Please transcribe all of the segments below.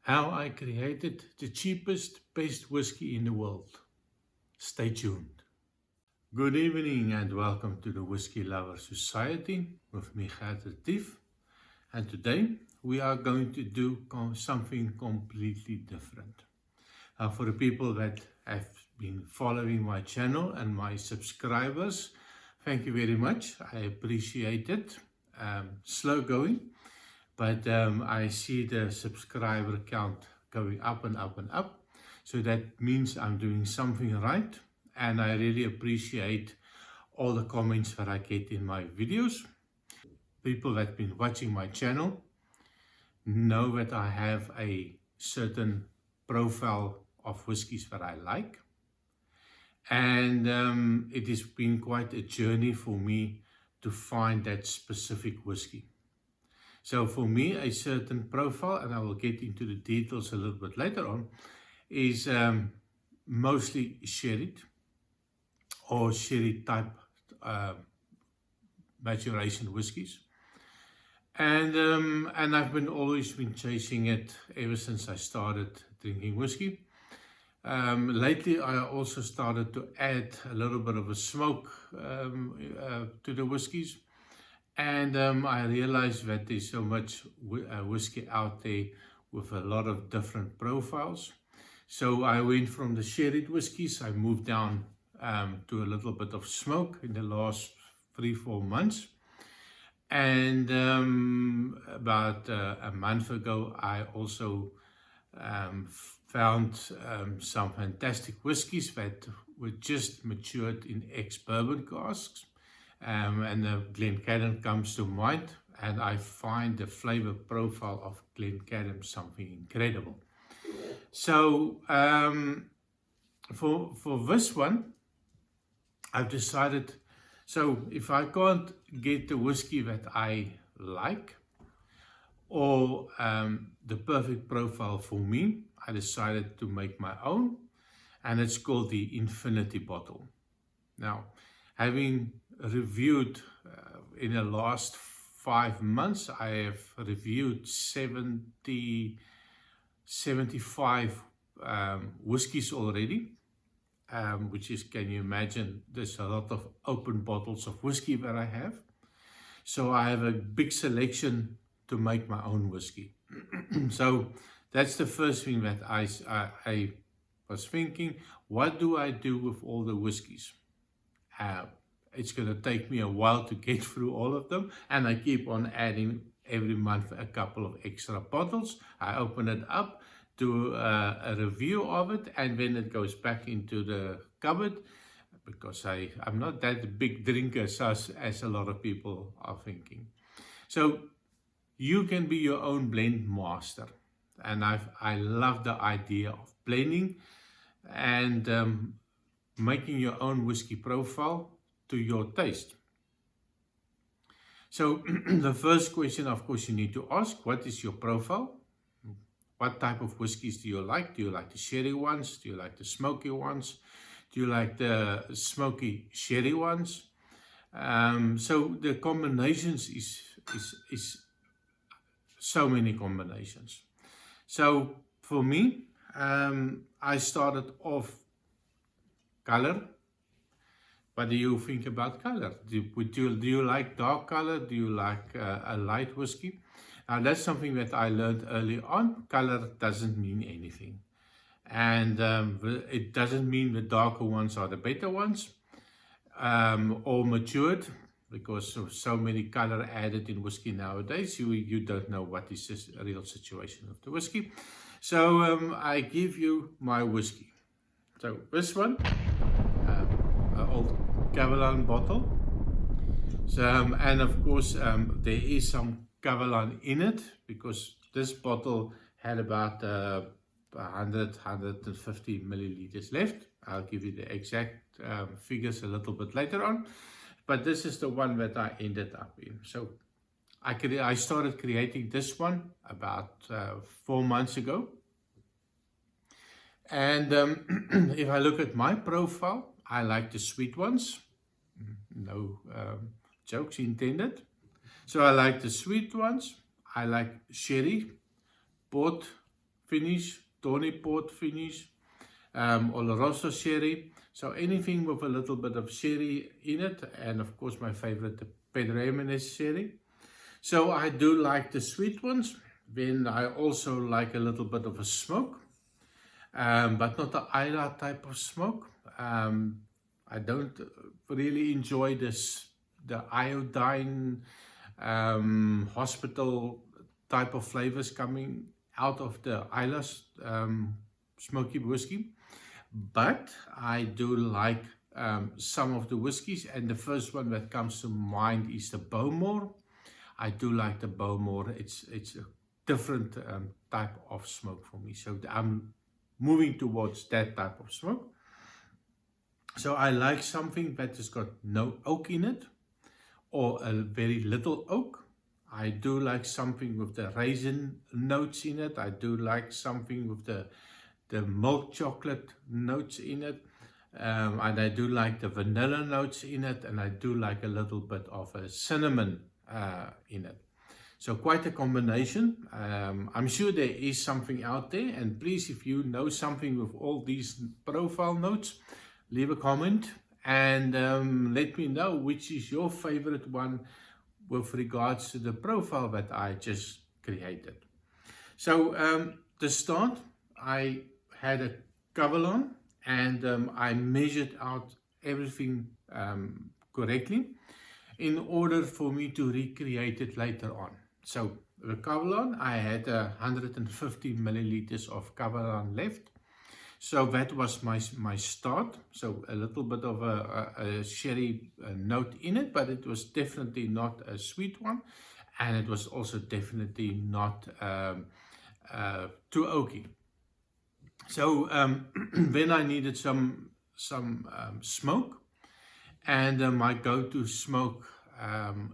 How I created the cheapest, best whiskey in the world. Stay tuned. Good evening and welcome to the Whiskey Lover Society with me, Gert Tief. And today we are going to do something completely different. For the people that have been following my channel and my subscribers, thank you very much. I appreciate it. Slow going. But I see the subscriber count going up and up and up. So that means I'm doing something right. And I really appreciate all the comments that I get in my videos. People that have been watching my channel know that I have a certain profile of whiskies that I like. And it has been quite a journey for me to find that specific whiskey. So for me, a certain profile, and I will get into the details a little bit later on, is mostly sherry or sherry type maturation whiskies. And I've always been chasing it ever since I started drinking whiskey. Lately, I also started to add a little bit of a smoke to the whiskies. And I realized that there's so much whiskey out there with a lot of different profiles. So I went from the sherry whiskies, I moved down to a little bit of smoke in the last 3-4 months. And about a month ago, I also found some fantastic whiskies that were just matured in ex-bourbon casks. And the Glencairn comes to mind, and I find the flavor profile of Glencairn something incredible. So for this one, I've decided, so if I can't get the whiskey that I like or the perfect profile for me, I decided to make my own, and it's called the Infinity Bottle. Now, having reviewed in the last 5 months, I have reviewed 75 whiskies already, which is, can you imagine, there's a lot of open bottles of whiskey that I have. So I have a big selection to make my own whiskey. So that's the first thing that I was thinking, what do I do with all the whiskies? It's going to take me a while to get through all of them, and I keep on adding every month a couple of extra bottles. I open it up, do a review of it, and then it goes back into the cupboard because I'm not that big drinker as a lot of people are thinking. So you can be your own blend master, and I love the idea of blending and making your own whiskey profile to your taste. So the first question, of course, you need to ask, what is your profile? What type of whiskies do you like? Do you like the sherry ones? Do you like the smoky ones? Do you like the smoky sherry ones? So the combinations is so many combinations. So for me, I started off color. What do you think about color? Do you like dark color? Do you like a light whiskey? Now that's something that I learned early on. Color doesn't mean anything. And it doesn't mean the darker ones are the better ones or matured, because of so many color added in whiskey nowadays. You don't know what is the real situation of the whiskey. So I give you my whiskey. So this one, an old Kavalan bottle. So, and of course there is some Kavalan in it, because this bottle had about 150 milliliters left. I'll give you the exact figures a little bit later on, but this is the one that I ended up in. So I started creating this one about 4 months ago. And if I look at my profile, I like the sweet ones. No jokes intended. So I like the sweet ones. I like sherry, port, finish, tawny port finish, Oloroso sherry. So anything with a little bit of sherry in it, and of course my favorite, the Pedro Jimenez sherry. So I do like the sweet ones. Then I also like a little bit of a smoke, but not the Isla type of smoke. I don't really enjoy the iodine hospital type of flavors coming out of the Isla's smoky whiskey. But I do like some of the whiskies, and the first one that comes to mind is the Bowmore. I do like the Bowmore. It's a different type of smoke for me, so I'm moving towards that type of smoke. So I like something that has got no oak in it, or a very little oak. I do like something with the raisin notes in it. I do like something with the milk chocolate notes in it, and I do like the vanilla notes in it, and I do like a little bit of a cinnamon in it. So quite a combination. I'm sure there is something out there, and please, if you know something with all these profile notes, leave a comment and let me know which is your favorite one with regards to the profile that I just created. So to start, I had a cover on, and I measured out everything correctly in order for me to recreate it later on. So the Kavalan, I had 150 milliliters of Kavalan left. So that was my start. So a little bit of a sherry note in it, but it was definitely not a sweet one. And it was also definitely not too oaky. So then I needed some smoke. And my go-to smoke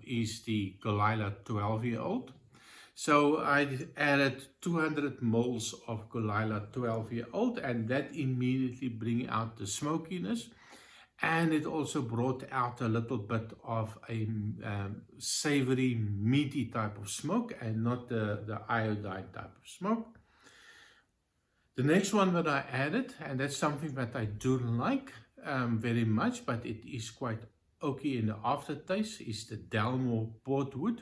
is the Golila 12-year-old. So I added 200 moles of Golila 12-year-old, and that immediately bring out the smokiness. And it also brought out a little bit of a savory, meaty type of smoke, and not the iodine type of smoke. The next one that I added, and that's something that I do like very much, but it is quite oaky in the aftertaste, is the Dalmore Portwood.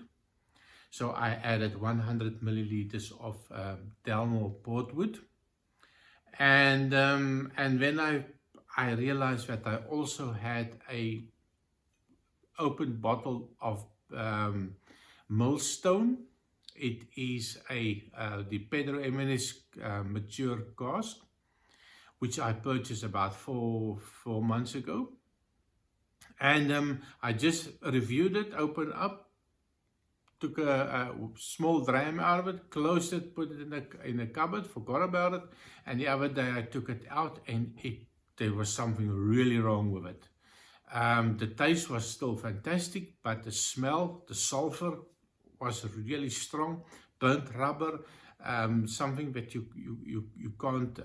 So I added 100 milliliters of Dalmore Portwood, and then I realized that I also had a open bottle of Millstone. It is the Pedro Jimenez mature cask, which I purchased about four months ago. And I just reviewed it, opened up, took a small dram out of it, closed it, put it in a cupboard, forgot about it. And the other day I took it out, and there was something really wrong with it. The taste was still fantastic, but the smell, the sulfur was really strong, burnt rubber, something that you can't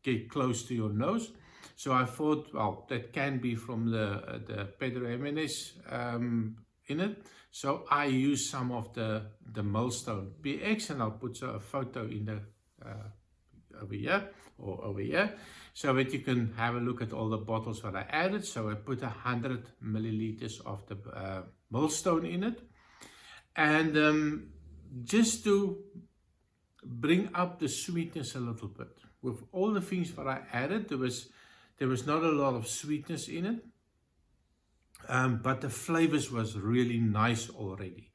get close to your nose. So I thought, well, that can be from the Pedro Jimenez in it. So I used some of the Millstone PX, and I'll put a photo in the over here, so that you can have a look at all the bottles that I added. So I put 100 milliliters of the Millstone in it, and just to bring up the sweetness a little bit. With all the things that I added, there was not a lot of sweetness in it, but the flavors was really nice already.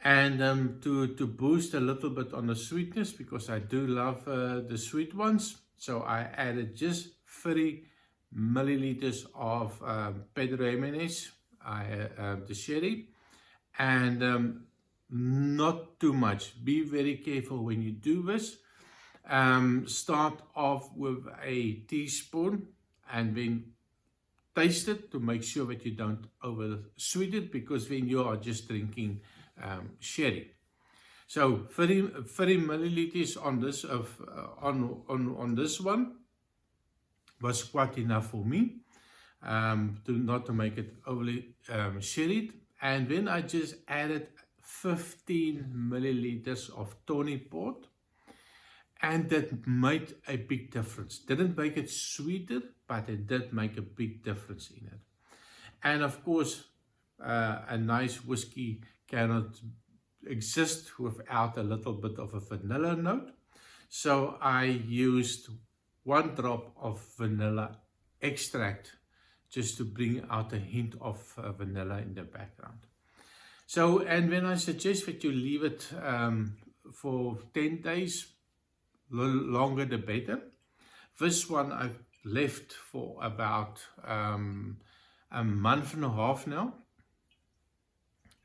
And to boost a little bit on the sweetness, because I do love the sweet ones, so I added just 30 milliliters of Pedro Jimenez, the sherry, and not too much. Be very careful when you do this. Start off with a teaspoon, and then taste it to make sure that you don't over sweet it, because then you are just drinking sherry. So 30 milliliters on this on this one was quite enough for me, not to make it overly sherried. And then I just added 15 milliliters of tawny port, And that made a big difference. Didn't make it sweeter, but it did make a big difference in it. And of course, a nice whiskey cannot exist without a little bit of a vanilla note. So I used 1 drop of vanilla extract just to bring out a hint of vanilla in the background. So, and when I suggest that you leave it for 10 days, longer the better. This one I've left for about a month and a half now,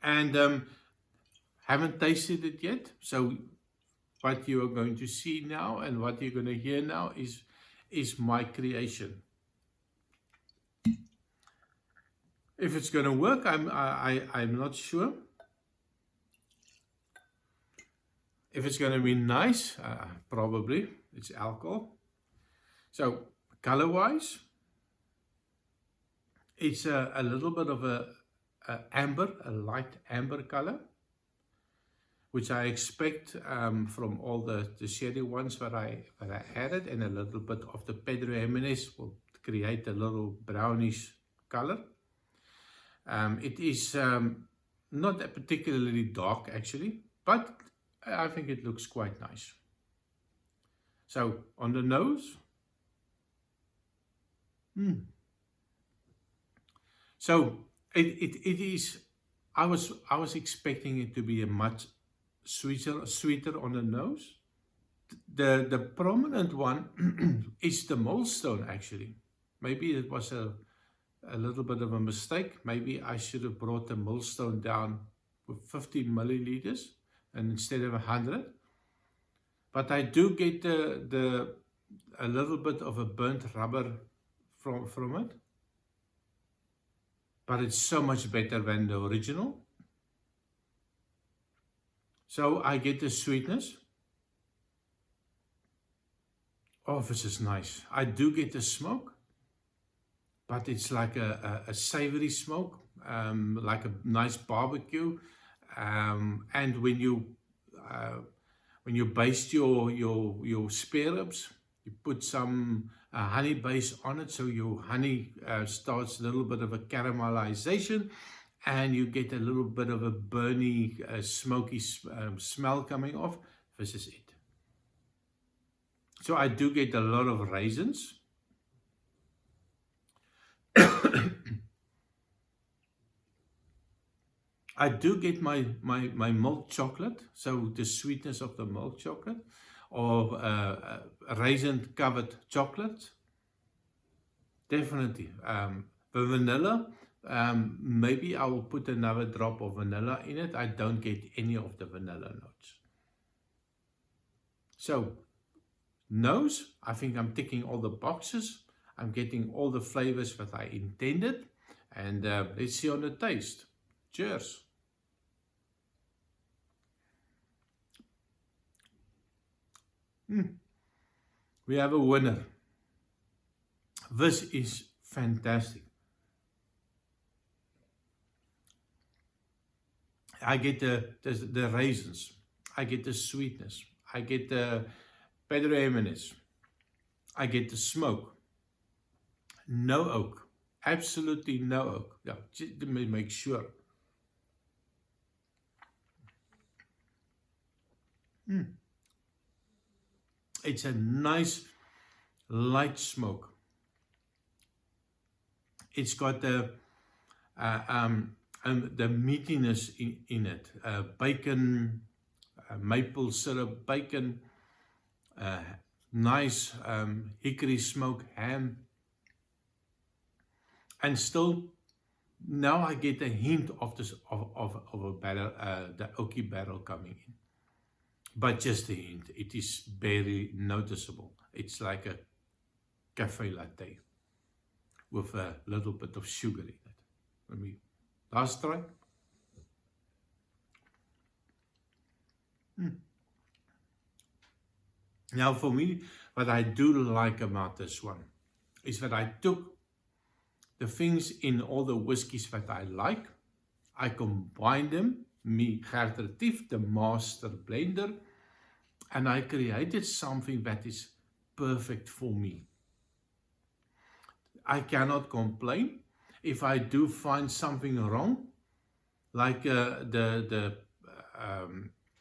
and haven't tasted it yet. So what you are going to see now and what you're going to hear now is my creation. If it's going to work, I'm not sure. If it's going to be nice, probably. It's alcohol. So color-wise, it's a little bit of a amber, a light amber color, which I expect from all the sherry ones that I added, and a little bit of the Pedro Jimenez will create a little brownish color. It is not particularly dark actually, but I think it looks quite nice. So on the nose, so it is. I was expecting it to be a much sweeter on the nose. The prominent one is the Millstone actually. Maybe it was a little bit of a mistake. Maybe I should have brought the Millstone down with 50 milliliters and instead of 100. But I do get a little bit of a burnt rubber from it. But it's so much better than the original. So I get the sweetness. Oh, this is nice. I do get the smoke, but it's like a savory smoke, like a nice barbecue. And when you baste your spare ribs, you put some honey base on it, so your honey starts a little bit of a caramelization, and you get a little bit of a burny, smoky smell coming off. This is it. So I do get a lot of raisins. I do get my milk chocolate, so the sweetness of the milk chocolate, or raisin covered chocolate. Definitely. The vanilla, maybe I will put another drop of vanilla in it. I don't get any of the vanilla notes. So nose, I think I'm ticking all the boxes. I'm getting all the flavors that I intended. And let's see on the taste. Cheers. We have a winner. This is fantastic. I get the raisins. I get the sweetness. I get the Pedro Jimenez. I get the smoke. No oak. Absolutely no oak. Yeah, just to make sure. It's a nice light smoke. It's got the meatiness in it. Bacon, maple syrup, bacon, nice hickory smoke ham. And still, now I get a hint of this of a barrel, the oaky barrel coming in. But just a hint. It is very noticeable. It's like a cafe latte with a little bit of sugar in it. Let me last try. Now for me, what I do like about this one is that I took the things in all the whiskies that I like, I combine them, me Gert Retief, the master blender, and I created something that is perfect for me. I cannot complain. If I do find something wrong, like the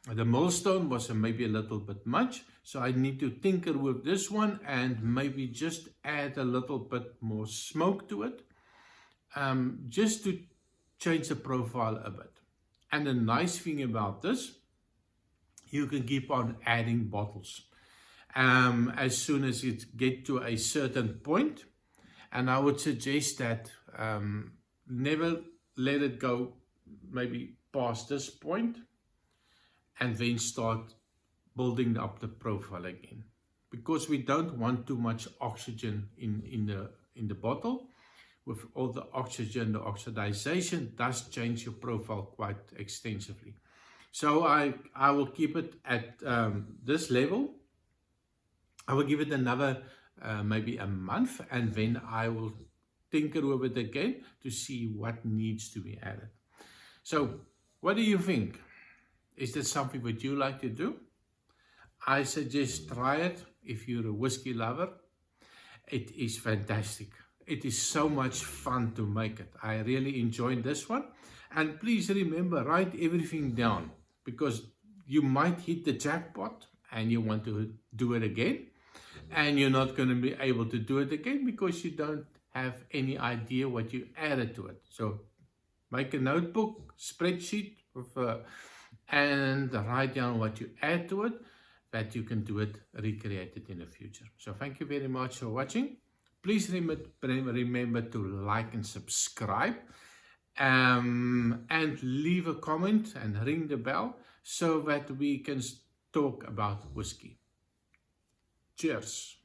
millstone was maybe a little bit much, so I need to tinker with this one and maybe just add a little bit more smoke to it, just to change the profile a bit. And the nice thing about this, you can keep on adding bottles as soon as it get to a certain point. And I would suggest that never let it go maybe past this point, and then start building up the profile again, because we don't want too much oxygen in the bottle. With all the oxygen, the oxidization does change your profile quite extensively. So I will keep it at this level. I will give it another maybe a month, and then I will tinker with it again to see what needs to be added. So what do you think? Is that something that you like to do? I suggest try it if you're a whiskey lover. It is fantastic. It is so much fun to make it. I really enjoyed this one. And please remember, write everything down, because you might hit the jackpot and you want to do it again, and you're not going to be able to do it again because you don't have any idea what you added to it. So make a notebook, spreadsheet, and write down what you add to it, that you can do it, recreate it in the future. So thank you very much for watching. Please remember to like and subscribe, and leave a comment and ring the bell so that we can talk about whiskey. Cheers.